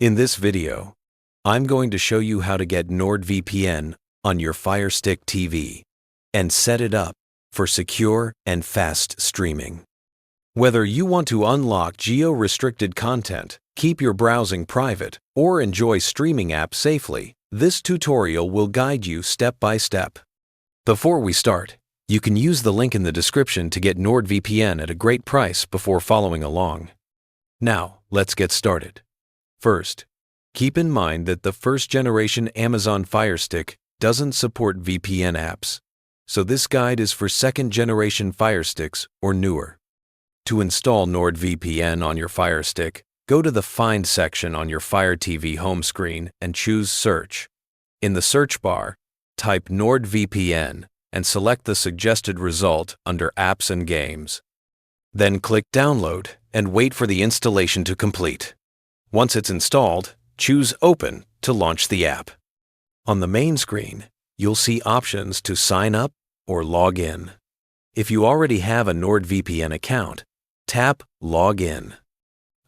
In this video, I'm going to show you how to get NordVPN on your Firestick TV and set it up for secure and fast streaming. Whether you want to unlock geo-restricted content, keep your browsing private, or enjoy streaming apps safely, this tutorial will guide you step by step. Before we start, you can use the link in the description to get NordVPN at a great price before following along. Now, let's get started. First, keep in mind that the first-generation Amazon Firestick doesn't support VPN apps, so this guide is for second-generation Firesticks or newer. To install NordVPN on your Firestick, go to the Find section on your Fire TV home screen and choose Search. In the search bar, type NordVPN and select the suggested result under Apps and Games. Then click Download and wait for the installation to complete. Once it's installed, choose Open to launch the app. On the main screen, you'll see options to sign up or log in. If you already have a NordVPN account, tap Log In.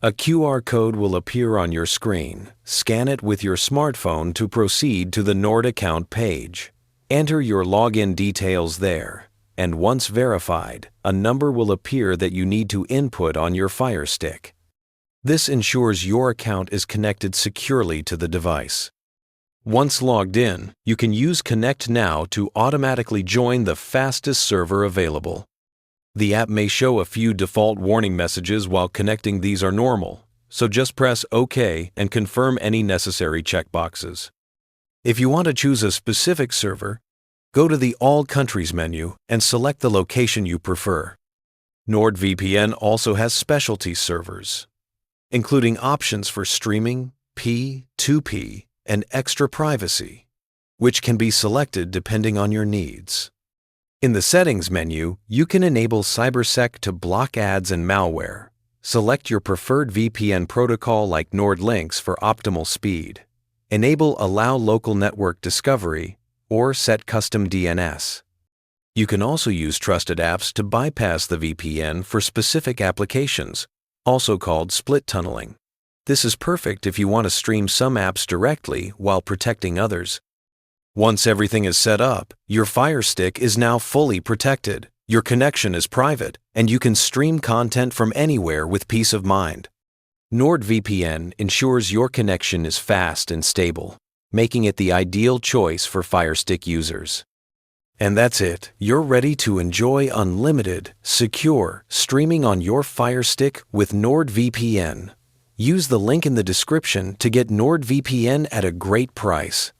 A QR code will appear on your screen. Scan it with your smartphone to proceed to the Nord account page. Enter your login details there, and once verified, a number will appear that you need to input on your Firestick. This ensures your account is connected securely to the device. Once logged in, you can use Connect Now to automatically join the fastest server available. The app may show a few default warning messages while connecting. These are normal, so just press OK and confirm any necessary checkboxes. If you want to choose a specific server, go to the All Countries menu and select the location you prefer. NordVPN also has specialty servers, including options for streaming, P2P, and extra privacy, which can be selected depending on your needs. In the Settings menu, you can enable CyberSec to block ads and malware. Select your preferred VPN protocol like NordLynx for optimal speed. Enable Allow Local Network Discovery or set custom DNS. You can also use trusted apps to bypass the VPN for specific applications, also called split tunneling. This is perfect if you want to stream some apps directly while protecting others. Once everything is set up, your Firestick is now fully protected. Your connection is private, and you can stream content from anywhere with peace of mind. NordVPN ensures your connection is fast and stable, making it the ideal choice for Firestick users. And that's it. You're ready to enjoy unlimited, secure streaming on your Firestick with NordVPN. Use the link in the description to get NordVPN at a great price.